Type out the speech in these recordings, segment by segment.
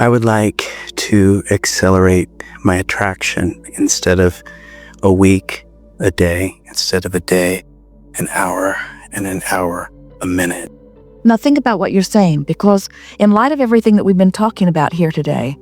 I would like to accelerate my attraction instead of a week, a day, instead of a day, an hour, and an hour, a minute. Now think about what you're saying, because in light of everything that we've been talking about here today,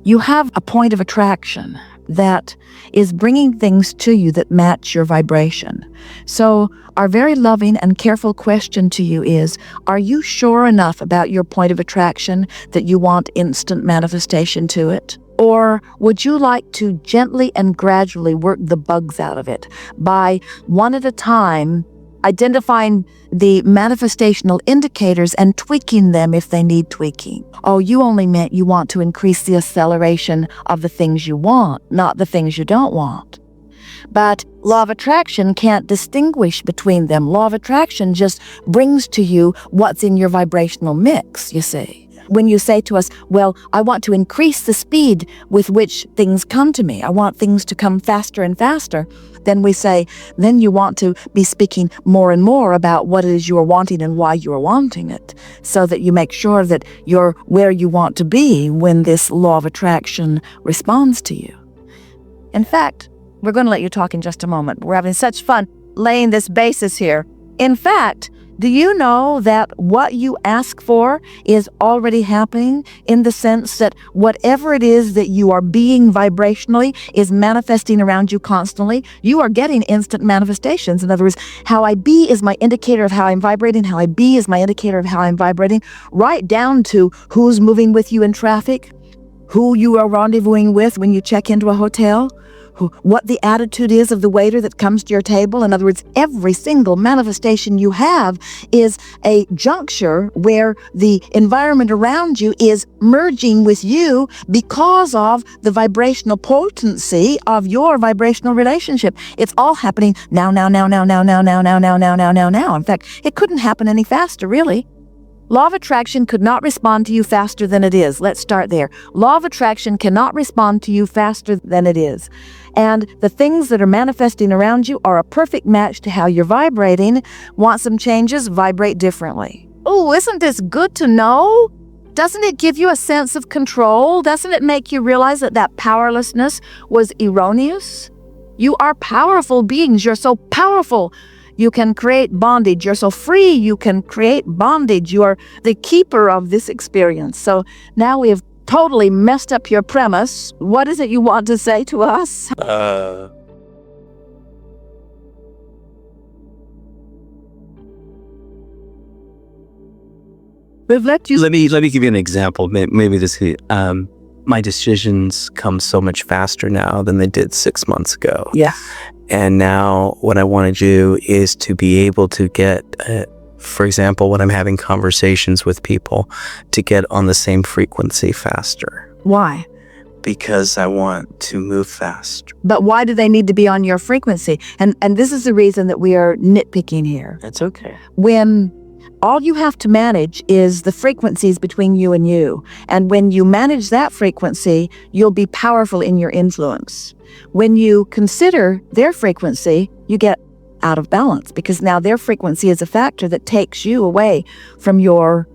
you have a point of attraction that is bringing things to you that match your vibration. So our very loving and careful question to you is, are you sure enough about your point of attraction that you want instant manifestation to it? Or would you like to gently and gradually work the bugs out of it by one at a time identifying the manifestational indicators and tweaking them if they need tweaking? Oh, you only meant you want to increase the acceleration of the things you want, not the things you don't want. But law of attraction can't distinguish between them. Law of attraction just brings to you what's in your vibrational mix, you see. When you say to us, well, I want to increase the speed with which things come to me, I want things to come faster and faster, then we say, then you want to be speaking more and more about what it is you are wanting and why you are wanting it, so that you make sure that you're where you want to be when this law of attraction responds to you. In fact, we're going to let you talk in just a moment. We're having such fun laying this basis here. In fact, do you know that what you ask for is already happening, in the sense that whatever it is that you are being vibrationally is manifesting around you constantly? You are getting instant manifestations. In other words, how I be is my indicator of how I'm vibrating. How I be is my indicator of how I'm vibrating, right down to who's moving with you in traffic, who you are rendezvousing with when you check into a hotel, what the attitude is of the waiter that comes to your table. In other words, every single manifestation you have is a juncture where the environment around you is merging with you because of the vibrational potency of your vibrational relationship. It's all happening now. In fact, it couldn't happen any faster, really. Law of attraction could not respond to you faster than it is. Let's start there. Law of attraction cannot respond to you faster than it is. And the things that are manifesting around you are a perfect match to how you're vibrating. Want some changes? Vibrate differently. Oh, isn't this good to know? Doesn't it give you a sense of control? Doesn't it make you realize that that powerlessness was erroneous? You are powerful beings. You're so powerful. You can create bondage. You're so free. You can create bondage. You are the keeper of this experience. So now we have totally messed up your premise. What is it you want to say to us? We've let you... Let me give you an example. Maybe this my decisions come so much faster now than they did 6 months ago. Yeah. And now what I want to do is to be able to get, for example, when I'm having conversations with people, to get on the same frequency faster. Why? Because I want to move fast. But why do they need to be on your frequency? And this is the reason that we are nitpicking here. That's okay. When all you have to manage is the frequencies between you and you. And when you manage that frequency, you'll be powerful in your influence. When you consider their frequency, you get out of balance, because now their frequency is a factor that takes you away from your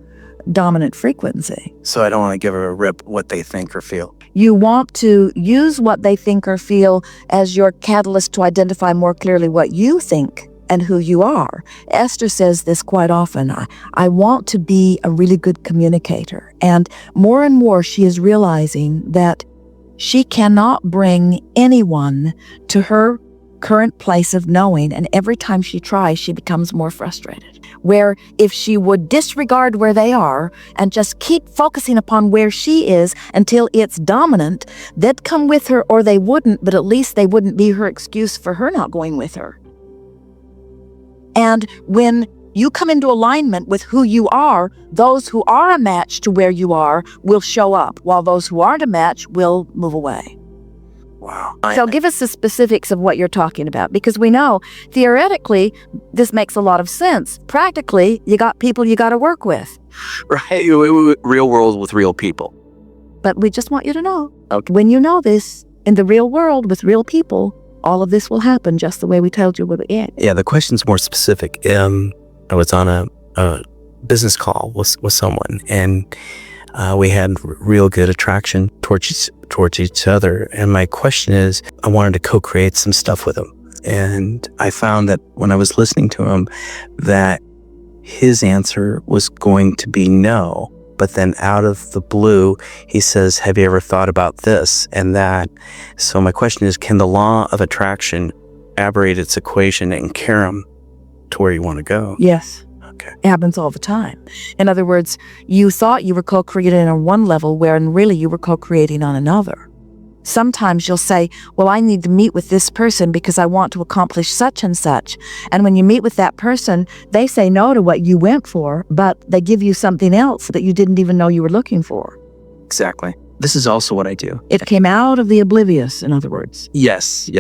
dominant frequency. So I don't want to give a rip what they think or feel. You want to use what they think or feel as your catalyst to identify more clearly what you think and who you are. Esther says this quite often. I want to be a really good communicator. And more she is realizing that she cannot bring anyone to her current place of knowing, and every time she tries, she becomes more frustrated. Where if she would disregard where they are and just keep focusing upon where she is until it's dominant, they'd come with her or they wouldn't, but at least they wouldn't be her excuse for her not going with her. And when you come into alignment with who you are, those who are a match to where you are will show up, while those who aren't a match will move away. Wow. So give us the specifics of what you're talking about, because we know theoretically this makes a lot of sense. Practically, you got people you got to work with. Right. Real world with real people. But we just want you to know, okay, when you know this, in the real world with real people, all of this will happen just the way we told you would end. Yeah, the question's more specific. I was on a business call with someone, and We had real good attraction towards each other. And my question is, I wanted to co-create some stuff with him. And I found that when I was listening to him, that his answer was going to be no. But then out of the blue, he says, have you ever thought about this and that? So my question is, can the law of attraction aberrate its equation and carry him to where you want to go? Yes. Okay. It happens all the time. In other words, you thought you were co-creating on one level, wherein really you were co-creating on another. Sometimes you'll say, well, I need to meet with this person because I want to accomplish such and such. And when you meet with that person, they say no to what you went for, but they give you something else that you didn't even know you were looking for. Exactly. This is also what I do. It came out of the oblivious, in other words. Yes.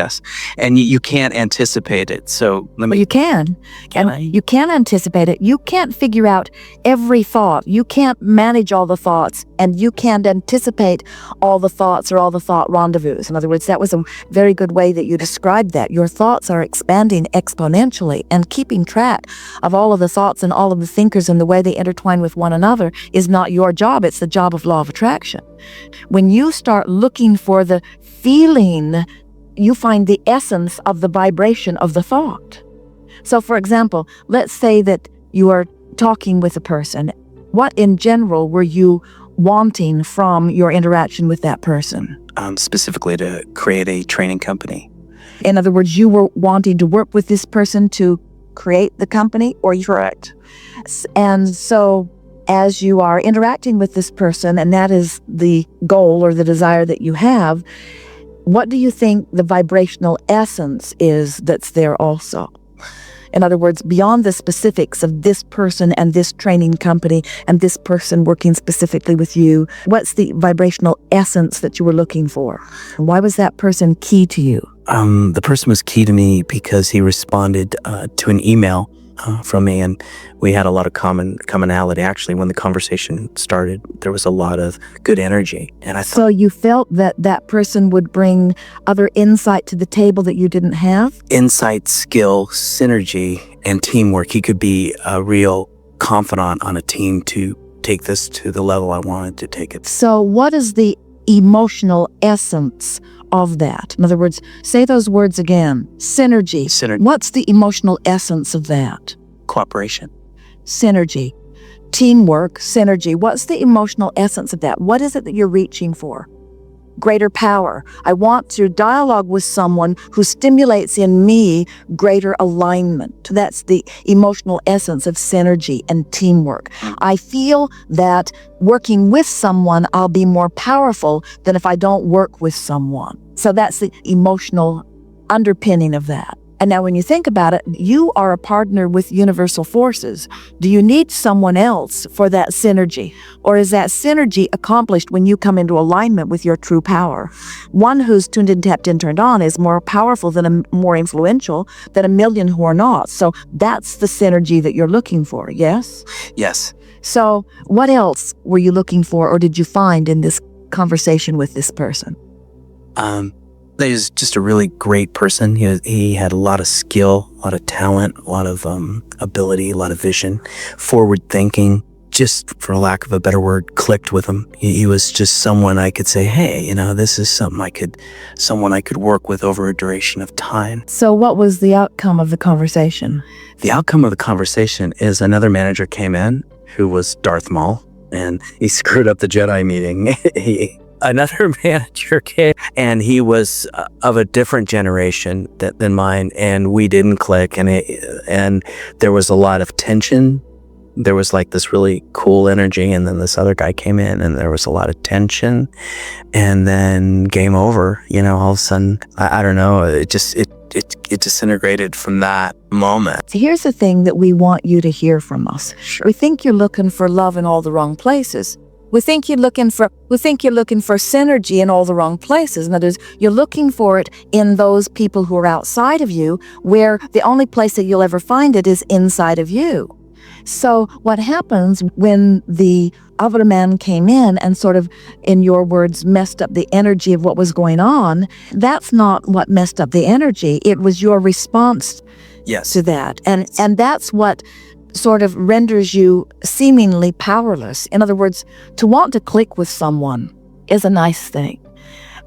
And you can't anticipate it. So let me... Well, you can. You can anticipate it. You can't figure out every thought. You can't manage all the thoughts, and you can't anticipate all the thoughts or all the thought rendezvous. In other words, that was a very good way that you described that. Your thoughts are expanding exponentially, and keeping track of all of the thoughts and all of the thinkers and the way they intertwine with one another is not your job. It's the job of law of attraction. When you start looking for the feeling, you find the essence of the vibration of the thought. So, for example, let's say that you are talking with a person. What in general were you wanting from your interaction with that person? Specifically to create a training company. In other words, you were wanting to work with this person to create the company, or you... Correct. And so as you are interacting with this person, and that is the goal or the desire that you have, what do you think the vibrational essence is that's there also? In other words, beyond the specifics of this person and this training company and this person working specifically with you, what's the vibrational essence that you were looking for? Why was that person key to you? The person was key to me because he responded to an email from me, and we had a lot of commonality. Actually, when the conversation started, there was a lot of good energy, and I thought... So you felt that that person would bring other insight to the table that you didn't have? Insight, skill, synergy, and teamwork. He could be a real confidant on a team to take this to the level I wanted to take it. So what is the emotional essence of that? In other words, say those words again. Synergy. What's the emotional essence of that? Cooperation. Synergy. Teamwork. Synergy. What's the emotional essence of that? What is it that you're reaching for? Greater power. I want to dialogue with someone who stimulates in me greater alignment. That's the emotional essence of synergy and teamwork. I feel that working with someone, I'll be more powerful than if I don't work with someone. So that's the emotional underpinning of that. And now when you think about it, you are a partner with universal forces. Do you need someone else for that synergy? Or is that synergy accomplished when you come into alignment with your true power? One who's tuned in, tapped in, turned on is more powerful more influential than a million who are not. So that's the synergy that you're looking for, yes? Yes. So what else were you looking for, or did you find in this conversation with this person? He was just a really great person. He had a lot of skill, a lot of talent, a lot of ability, a lot of vision, forward thinking. Just for lack of a better word, clicked with him. He was just someone I could say, hey, this is someone I could work with over a duration of time. So what was the outcome of the conversation? The outcome of the conversation is another manager came in who was Darth Maul, and he screwed up the Jedi meeting. Another manager came, and he was of a different generation than mine, and we didn't click, and there was a lot of tension. There was like this really cool energy, and then this other guy came in, and there was a lot of tension, and then game over. All of a sudden, I don't know, it disintegrated from that moment. Here's the thing that we want you to hear from us. Sure. We think you're looking for love in all the wrong places. We think you're looking for synergy in all the wrong places. In other words, you're looking for it in those people who are outside of you, where the only place that you'll ever find it is inside of you. So what happens when the other man came in and sort of, in your words, messed up the energy of what was going on, that's not what messed up the energy. It was your response Yes. to that. And that's what sort of renders you seemingly powerless. In other words, to want to click with someone is a nice thing.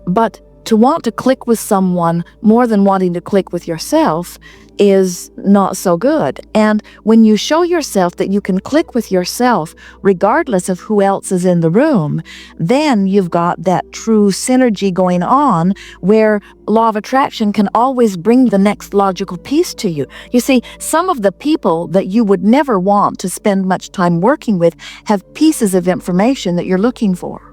But to want to click with someone more than wanting to click with yourself is not so good. And when you show yourself that you can click with yourself regardless of who else is in the room, then you've got that true synergy going on where law of attraction can always bring the next logical piece to you. You see, some of the people that you would never want to spend much time working with have pieces of information that you're looking for.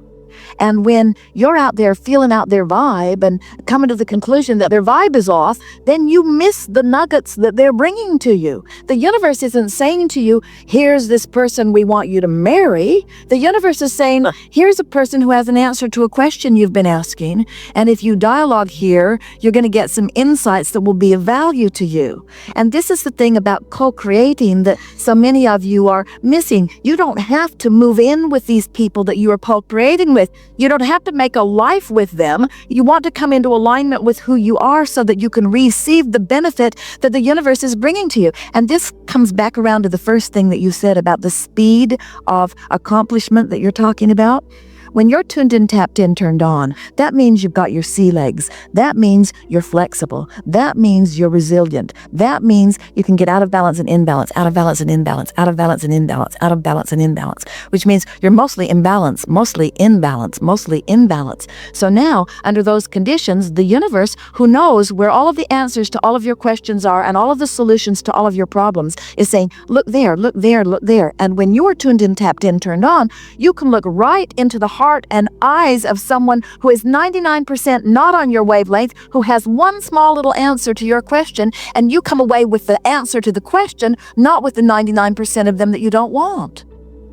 And when you're out there feeling out their vibe and coming to the conclusion that their vibe is off, then you miss the nuggets that they're bringing to you. The universe isn't saying to you, here's this person we want you to marry. The universe is saying, here's a person who has an answer to a question you've been asking. And if you dialogue here, you're going to get some insights that will be of value to you. And this is the thing about co-creating that so many of you are missing. You don't have to move in with these people that you are co-creating with. You don't have to make a life with them. You want to come into alignment with who you are so that you can receive the benefit that the universe is bringing to you. And this comes back around to the first thing that you said about the speed of accomplishment that you're talking about. When you're tuned in, tapped in, turned on, that means you've got your sea legs. That means you're flexible. That means you're resilient. That means you can get out of balance and imbalance, out of balance and imbalance, out of balance and imbalance, out of balance and imbalance, which means you're mostly imbalanced, mostly imbalance, mostly imbalance. So now, under those conditions, the universe, who knows where all of the answers to all of your questions are and all of the solutions to all of your problems, is saying, look there, look there, look there. And when you're tuned in, tapped in, turned on, you can look right into the heart and eyes of someone who is 99% not on your wavelength, who has one small little answer to your question, and you come away with the answer to the question, not with the 99% of them that you don't want.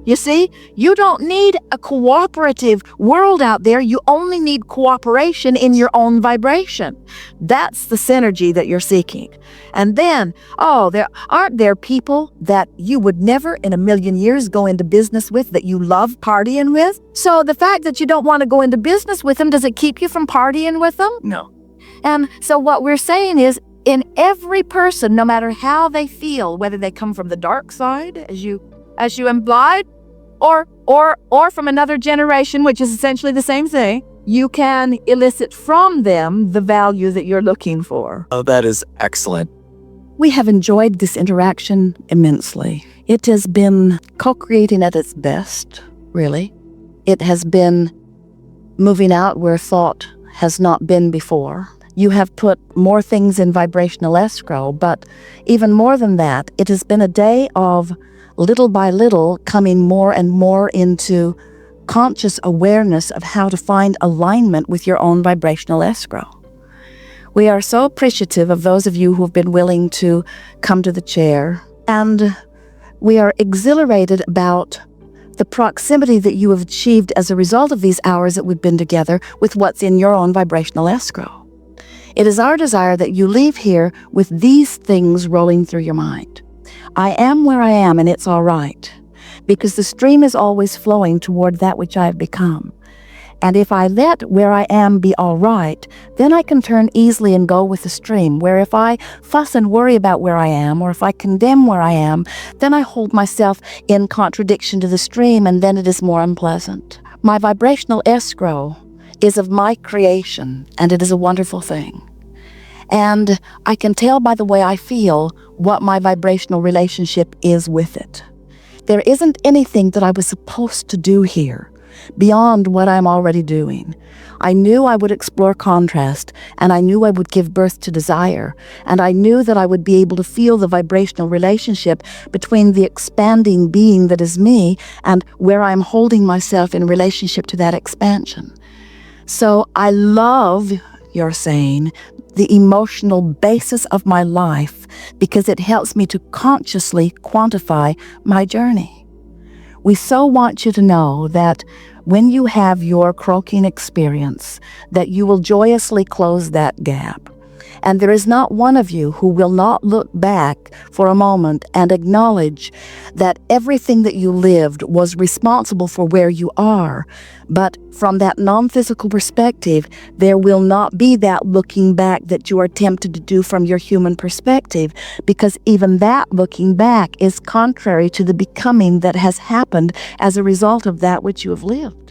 You see, you don't need a cooperative world out there. You only need cooperation in your own vibration. That's the synergy that you're seeking. And then, aren't there people that you would never in a million years go into business with that you love partying with? So the fact that you don't want to go into business with them, does it keep you from partying with them? No. And so what we're saying is, in every person, no matter how they feel, whether they come from the dark side, as you implied, or from another generation, which is essentially the same thing, you can elicit from them the value that you're looking for. Oh, that is excellent. We have enjoyed this interaction immensely. It has been co-creating at its best, really. It has been moving out where thought has not been before. You have put more things in vibrational escrow, but even more than that, it has been a day of little by little coming more and more into conscious awareness of how to find alignment with your own vibrational escrow. We are so appreciative of those of you who have been willing to come to the chair, and we are exhilarated about the proximity that you have achieved as a result of these hours that we've been together with what's in your own vibrational escrow. It is our desire that you leave here with these things rolling through your mind. I am where I am, and it's all right, because the stream is always flowing toward that which I have become. And if I let where I am be all right, then I can turn easily and go with the stream, where if I fuss and worry about where I am, or if I condemn where I am, then I hold myself in contradiction to the stream, and then it is more unpleasant. My vibrational escrow is of my creation, and it is a wonderful thing. And I can tell by the way I feel what my vibrational relationship is with it. There isn't anything that I was supposed to do here beyond what I'm already doing. I knew I would explore contrast, and I knew I would give birth to desire, and I knew that I would be able to feel the vibrational relationship between the expanding being that is me and where I'm holding myself in relationship to that expansion. So I love, you're saying, the emotional basis of my life, because it helps me to consciously quantify my journey. We so want you to know that when you have your croaking experience, that you will joyously close that gap. And there is not one of you who will not look back for a moment and acknowledge that everything that you lived was responsible for where you are. But from that non-physical perspective, there will not be that looking back that you are tempted to do from your human perspective, because even that looking back is contrary to the becoming that has happened as a result of that which you have lived.